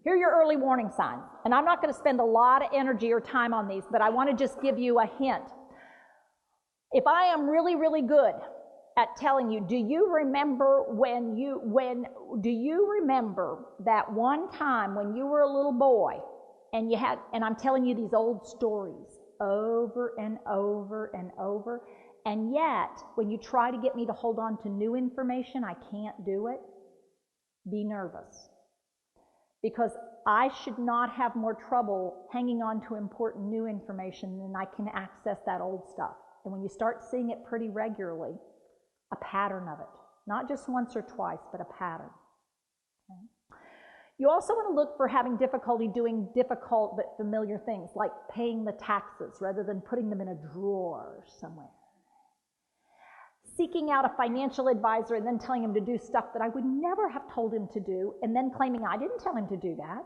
Here are your early warning signs. And I'm not going to spend a lot of energy or time on these, but I want to just give you a hint. If I am really, really good at telling you, do you remember that one time when you were a little boy and I'm telling you these old stories over and over and over, and yet when you try to get me to hold on to new information, I can't do it? Be nervous. Because I should not have more trouble hanging on to important new information than I can access that old stuff. And when you start seeing it pretty regularly, a pattern of it, not just once or twice, but a pattern. Okay? You also want to look for having difficulty doing difficult but familiar things, like paying the taxes rather than putting them in a drawer somewhere. Seeking out a financial advisor and then telling him to do stuff that I would never have told him to do, and then claiming I didn't tell him to do that.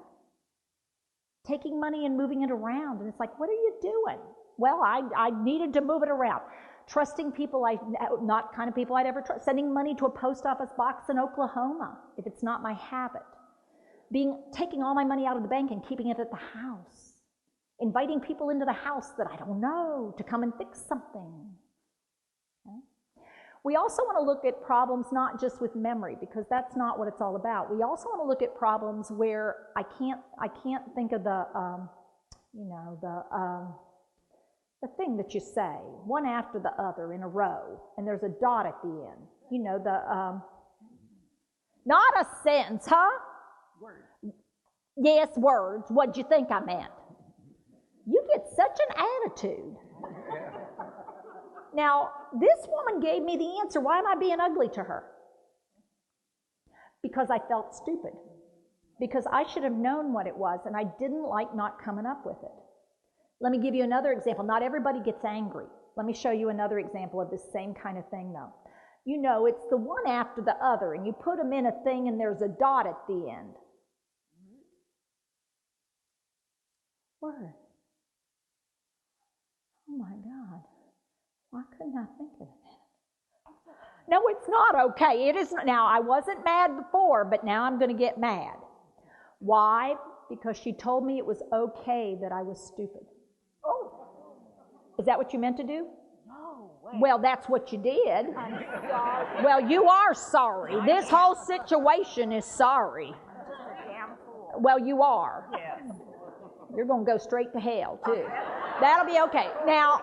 Taking money and moving it around, and it's like, what are you doing? Well, I needed to move it around. Trusting people, not kind of people I'd ever trust. Sending money to a post office box in Oklahoma, if it's not my habit. Taking all my money out of the bank and keeping it at the house. Inviting people into the house that I don't know to come and fix something. Okay? We also want to look at problems not just with memory, because that's not what it's all about. We also want to look at problems where I can't think of the thing that you say, one after the other in a row, and there's a dot at the end. Not a sentence, huh? Words. Yes, words. What'd you think I meant? You get such an attitude. Now, this woman gave me the answer. Why am I being ugly to her? Because I felt stupid. Because I should have known what it was, and I didn't like not coming up with it. Let me give you another example. Not everybody gets angry. Let me show you another example of this same kind of thing, though. It's the one after the other, and you put them in a thing, and there's a dot at the end. Word. Oh, my God. Why couldn't I think of that? No, it's not okay. It isn't. Now, I wasn't mad before, but now I'm going to get mad. Why? Because she told me it was okay that I was stupid. Oh. Is that what you meant to do? No way. Well, that's what you did. I'm sorry. Well, you are sorry. This whole situation is sorry. Just a damn fool. Well, you are. Yes. You're going to go straight to hell, too. That'll be okay. Now,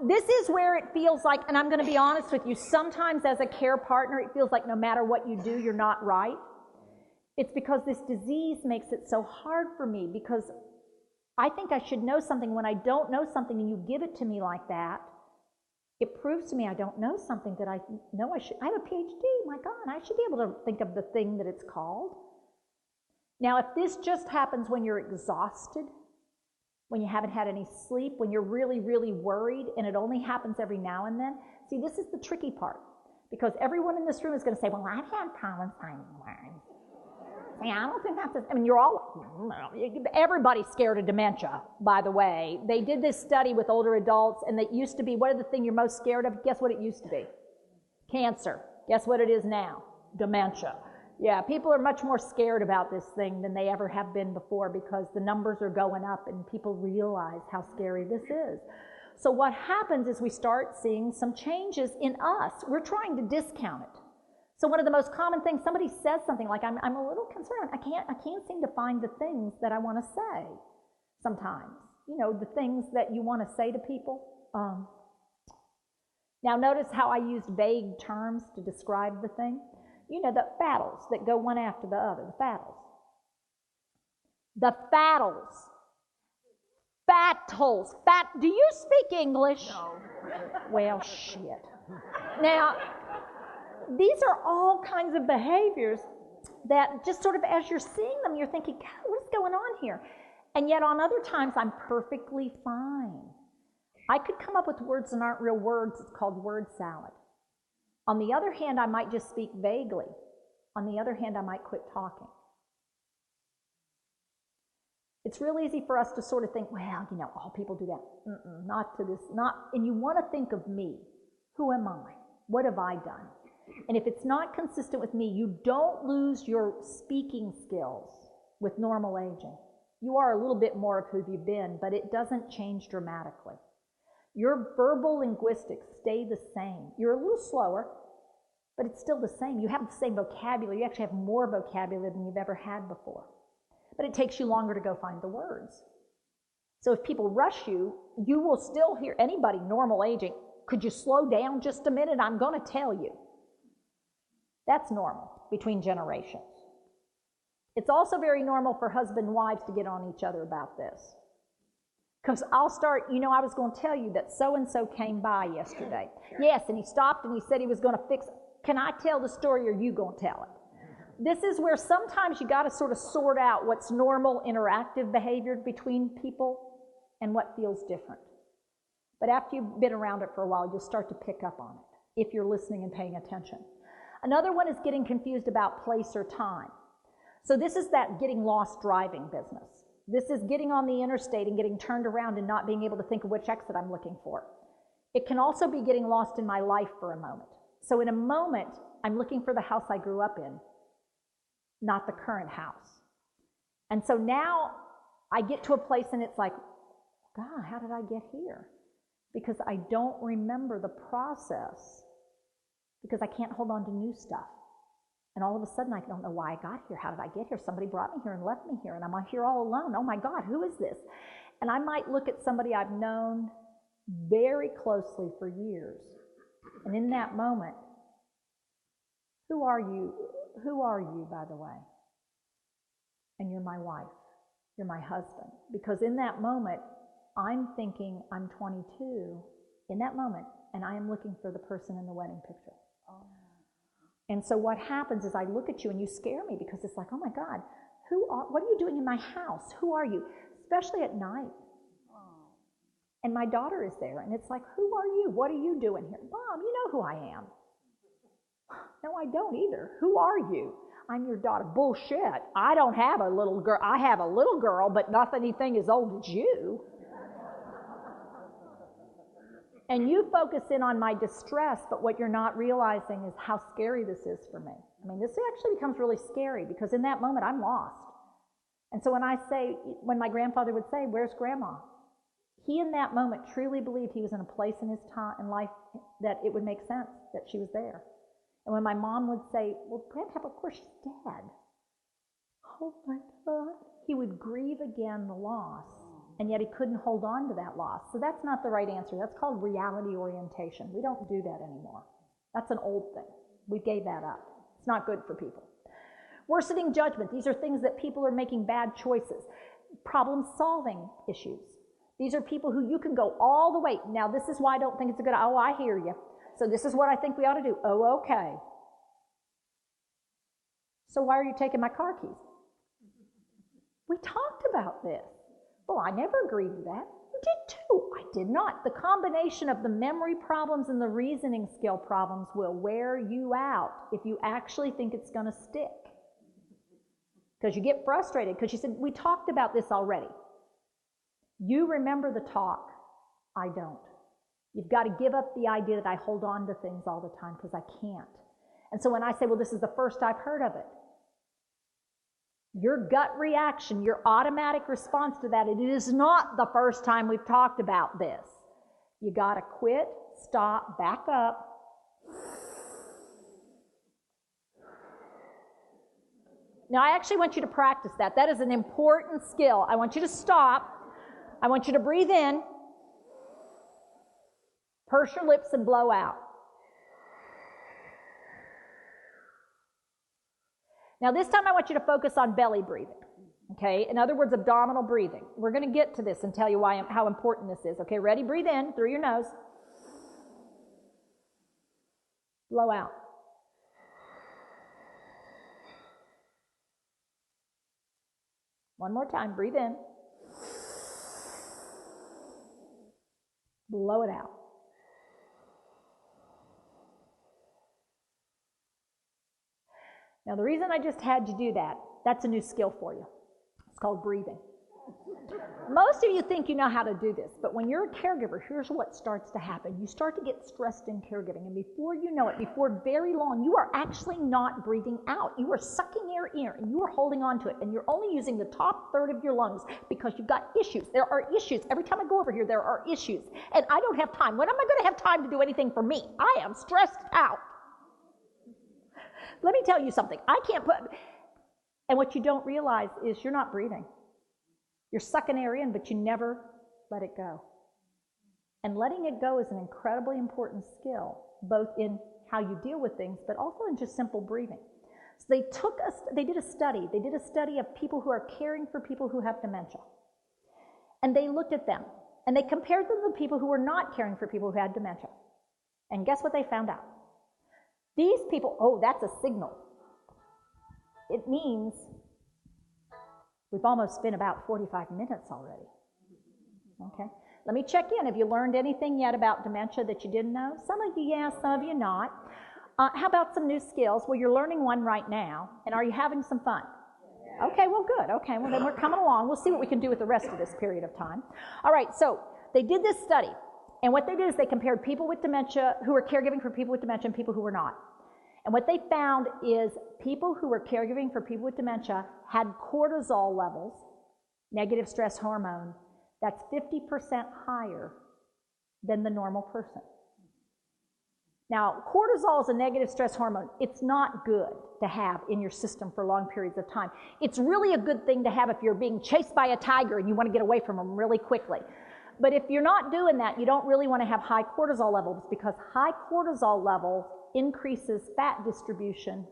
this is where it feels like, and I'm going to be honest with you, sometimes as a care partner, it feels like no matter what you do, you're not right. It's because this disease makes it so hard for me, because I think I should know something. When I don't know something and you give it to me like that, it proves to me I don't know something that I know I should. I have a PhD, my God, I should be able to think of the thing that it's called. Now, if this just happens when you're exhausted, when you haven't had any sleep, when you're really, really worried, and it only happens every now and then, see, this is the tricky part, because everyone in this room is going to say, well, I've had problems finding words. See, I don't think that's it. I mean, you're all, everybody's scared of dementia, by the way. They did this study with older adults, and it used to be, what is the thing you're most scared of? Guess what it used to be? Cancer. Guess what it is now? Dementia. Yeah, people are much more scared about this thing than they ever have been before, because the numbers are going up and people realize how scary this is. So what happens is we start seeing some changes in us. We're trying to discount it. So one of the most common things, somebody says something like, I'm a little concerned. I can't seem to find the things that I want to say sometimes. The things that you want to say to people. Now notice how I used vague terms to describe the thing. The fattles that go one after the other, the fattles. The fattles. Fattles. Do you speak English? No. Well, shit. Now, these are all kinds of behaviors that just sort of as you're seeing them, you're thinking, God, what's going on here? And yet on other times, I'm perfectly fine. I could come up with words that aren't real words. It's called word salad. On the other hand, I might just speak vaguely. On the other hand, I might quit talking. It's real easy for us to sort of think, well, all people do that. Not to this, and you want to think of me. Who am I? What have I done? And if it's not consistent with me, you don't lose your speaking skills. with normal aging. You are a little bit more of who you've been, but it doesn't change dramatically. Your verbal linguistics stay the same. You're a little slower, but it's still the same. You have the same vocabulary. You actually have more vocabulary than you've ever had before. But it takes you longer to go find the words. So if people rush you, you will still hear anybody normal aging, could you slow down just a minute? I'm going to tell you. That's normal between generations. It's also very normal for husband and wives to get on each other about this. Because I'll start, I was going to tell you that so-and-so came by yesterday. Yes, and he stopped and he said he was going to fix it. Can I tell the story or are you going to tell it? This is where sometimes you got to sort of sort out what's normal interactive behavior between people and what feels different. But after you've been around it for a while, you'll start to pick up on it if you're listening and paying attention. Another one is getting confused about place or time. So this is that getting lost driving business. This is getting on the interstate and getting turned around and not being able to think of which exit I'm looking for. It can also be getting lost in my life for a moment. So in a moment, I'm looking for the house I grew up in, not the current house. And so now I get to a place and it's like, God, how did I get here? Because I don't remember the process because I can't hold on to new stuff. And all of a sudden, I don't know why I got here. How did I get here? Somebody brought me here and left me here, and I'm here all alone. Oh, my God, who is this? And I might look at somebody I've known very closely for years, and in that moment, who are you? Who are you, by the way? And you're my wife. You're my husband. Because in that moment, I'm thinking I'm 22 in that moment, and I am looking for the person in the wedding picture. And so what happens is I look at you and you scare me because it's like, oh my God, what are you doing in my house? Who are you? Especially at night. And my daughter is there and it's like, who are you? What are you doing here? Mom, you know who I am. No, I don't either. Who are you? I'm your daughter. Bullshit. I don't have a little girl. I have a little girl, but not anything as old as you. And you focus in on my distress, but what you're not realizing is how scary this is for me. I mean, this actually becomes really scary because in that moment, I'm lost. And so when my grandfather would say, where's Grandma? He in that moment truly believed he was in a place in his time in life that it would make sense that she was there. And when my mom would say, well, Grandpa, of course she's dead. Oh my God. He would grieve again the loss. And yet he couldn't hold on to that loss. So that's not the right answer. That's called reality orientation. We don't do that anymore. That's an old thing. We gave that up. It's not good for people. Worsening judgment. These are things that people are making bad choices. Problem-solving issues. These are people who you can go all the way. Now, this is why I don't think it's a good, oh, I hear you. So this is what I think we ought to do. Oh, okay. So why are you taking my car keys? We talked about this. Well, I never agreed with that. You did too. I did not. The combination of the memory problems and the reasoning skill problems will wear you out if you actually think it's going to stick. Because you get frustrated because you said, we talked about this already. You remember the talk. I don't. You've got to give up the idea that I hold on to things all the time because I can't. And so when I say, well, this is the first I've heard of it, your gut reaction, your automatic response to that, it is not the first time we've talked about this. You got to quit, stop, back up. Now, I actually want you to practice that. That is an important skill. I want you to stop. I want you to breathe in, purse your lips, and blow out. Now, this time I want you to focus on belly breathing, okay? In other words, abdominal breathing. We're going to get to this and tell you how important this is. Okay, ready? Breathe in through your nose. Blow out. One more time. Breathe in. Blow it out. Now, the reason I just had you do that, that's a new skill for you. It's called breathing. Most of you think you know how to do this, but when you're a caregiver, here's what starts to happen. You start to get stressed in caregiving, and before you know it, before very long, you are actually not breathing out. You are sucking air in, and you are holding on to it, and you're only using the top third of your lungs because you've got issues. There are issues. Every time I go over here, there are issues, and I don't have time. When am I going to have time to do anything for me? I am stressed out. Let me tell you something. I can't put... And what you don't realize is you're not breathing. You're sucking air in, but you never let it go. And letting it go is an incredibly important skill, both in how you deal with things, but also in just simple breathing. So they did a study. They did a study of people who are caring for people who have dementia. And they looked at them, and they compared them to people who were not caring for people who had dementia. And guess what they found out? These people, oh, that's a signal. It means we've almost been about 45 minutes already. Okay? Let me check in. Have you learned anything yet about dementia that you didn't know? Some of you, yes, some of you not. How about some new skills? Well, you're learning one right now, and are you having some fun? Okay, well, good. Okay, well, then we're coming along. We'll see what we can do with the rest of this period of time. All right, so they did this study, and what they did is they compared people with dementia who were caregiving for people with dementia and people who were not. And what they found is people who were caregiving for people with dementia had cortisol levels, negative stress hormone, that's 50% higher than the normal person. Now, cortisol is a negative stress hormone. It's not good to have in your system for long periods of time. It's really a good thing to have if you're being chased by a tiger and you want to get away from them really quickly. But if you're not doing that, you don't really want to have high cortisol levels, because high cortisol levels increases fat distribution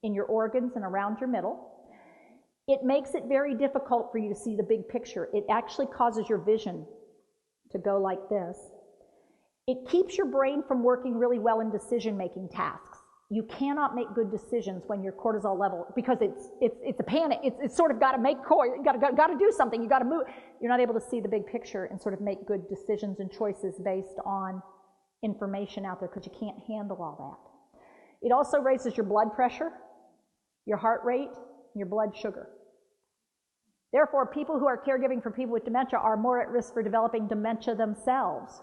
in your organs and around your middle. It makes it very difficult for you to see the big picture. It actually causes your vision to go like this. It keeps your brain from working really well in decision-making tasks. You cannot make good decisions when your cortisol level, because it's a panic. It's sort of got to make you got to do something. You got to move. You're not able to see the big picture and sort of make good decisions and choices based on information out there, because you can't handle all that. It also raises your blood pressure, your heart rate, and your blood sugar. Therefore, people who are caregiving for people with dementia are more at risk for developing dementia themselves.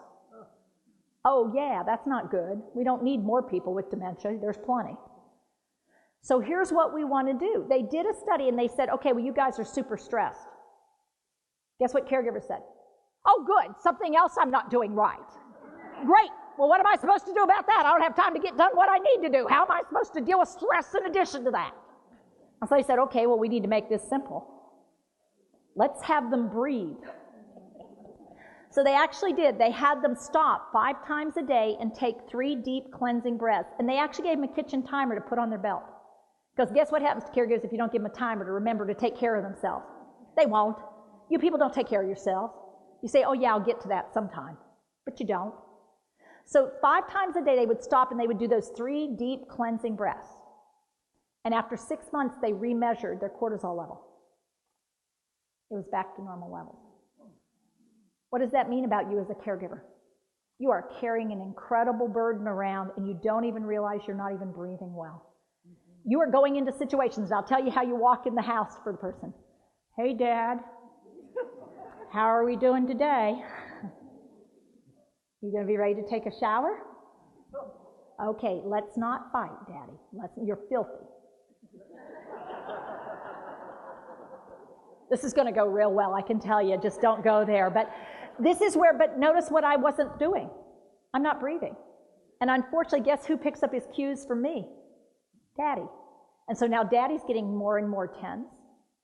Oh yeah, that's not good. We don't need more people with dementia. There's plenty. So here's what we want to do. They did a study and they said, okay, well, you guys are super stressed. Guess what caregivers said? Oh, good. Something else I'm not doing right. Great. Well, what am I supposed to do about that? I don't have time to get done what I need to do. How am I supposed to deal with stress in addition to that? And so they said, okay, well, we need to make this simple. Let's have them breathe. So they actually did. They had them stop 5 times a day and take 3 deep cleansing breaths. And they actually gave them a kitchen timer to put on their belt. Because guess what happens to caregivers if you don't give them a timer to remember to take care of themselves? They won't. You people don't take care of yourselves. You say, oh yeah, I'll get to that sometime. But you don't. So 5 times a day they would stop and they would do those 3 deep cleansing breaths. And after 6 months, they remeasured their cortisol level. It was back to normal levels. What does that mean about you as a caregiver? You are carrying an incredible burden around, and you don't even realize you're not even breathing well. You are going into situations, and I'll tell you how you walk in the house for the person. Hey, Dad, how are we doing today? You going to be ready to take a shower? Okay, let's not fight, Daddy. You're filthy. This is going to go real well, I can tell you. Just don't go there. But this is where, but notice what I wasn't doing. I'm not breathing. And unfortunately, guess who picks up his cues from me? Daddy. And so now Daddy's getting more and more tense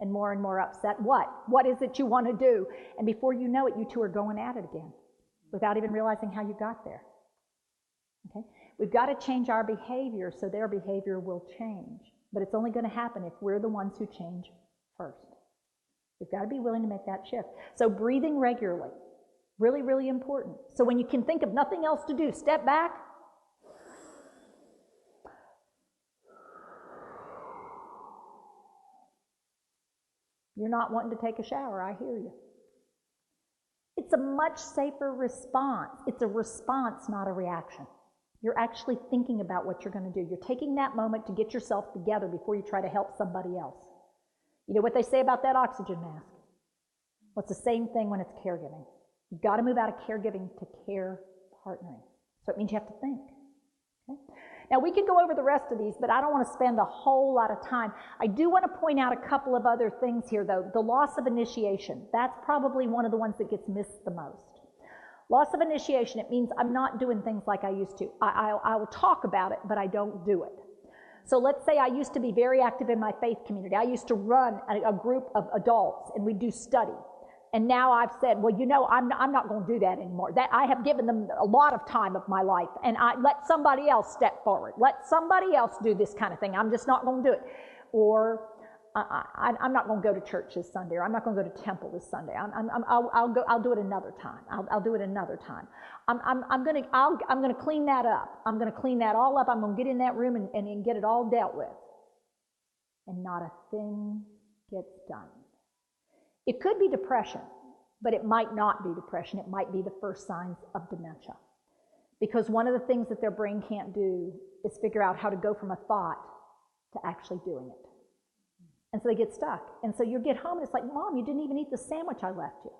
and more upset. What is it you want to do? And before you know it, you two are going at it again without even realizing how you got there. Okay? We've got to change our behavior so their behavior will change. But it's only going to happen if we're the ones who change first. We've got to be willing to make that shift. So breathing regularly, really, really important. So when you can think of nothing else to do, step back. You're not wanting to take a shower, I hear you. It's a much safer response. It's a response, not a reaction. You're actually thinking about what you're going to do. You're taking that moment to get yourself together before you try to help somebody else. You know what they say about that oxygen mask? Well, it's the same thing when it's caregiving. You've got to move out of caregiving to care partnering. So it means you have to think. Okay? Now, we could go over the rest of these, but I don't want to spend a whole lot of time. I do want to point out a couple of other things here, though. The loss of initiation. That's probably one of the ones that gets missed the most. Loss of initiation, it means I'm not doing things like I used to. I will talk about it, but I don't do it. So let's say I used to be very active in my faith community. I used to run a group of adults, and we do study. And now I've said, well, I'm not going to do that anymore. That I have given them a lot of time of my life, and I let somebody else step forward. Let somebody else do this kind of thing. I'm just not going to do it. Or I'm not going to go to church this Sunday, or I'm not going to go to temple this Sunday. I'll do it another time. I'll do it another time. I'm going to clean that up. I'm going to clean that all up. I'm going to get in that room and get it all dealt with. And not a thing gets done. It could be depression, but it might not be depression. It might be the first signs of dementia. Because one of the things that their brain can't do is figure out how to go from a thought to actually doing it. And so they get stuck. And so you get home and it's like, Mom, you didn't even eat the sandwich I left you.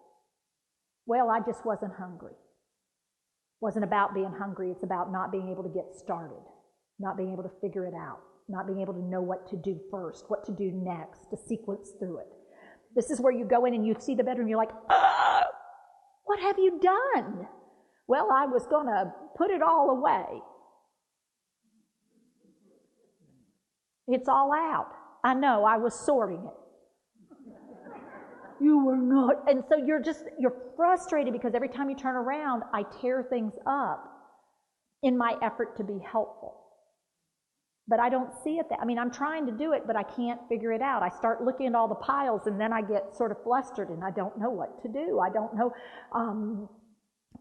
Well, I just wasn't hungry. It wasn't about being hungry. It's about not being able to get started, not being able to figure it out, not being able to know what to do first, what to do next, to sequence through it. This is where you go in and you see the bedroom, you're like, what have you done? Well, I was going to put it all away. It's all out. I know, I was sorting it. You were not. And so you're frustrated because every time you turn around, I tear things up in my effort to be helpful. But I don't see it I'm trying to do it, but I can't figure it out. I start looking at all the piles, and then I get sort of flustered, and I don't know what to do. I don't know.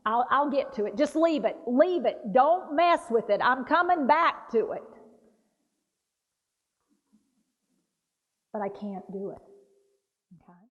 I'll get to it. Just leave it. Leave it. Don't mess with it. I'm coming back to it. But I can't do it.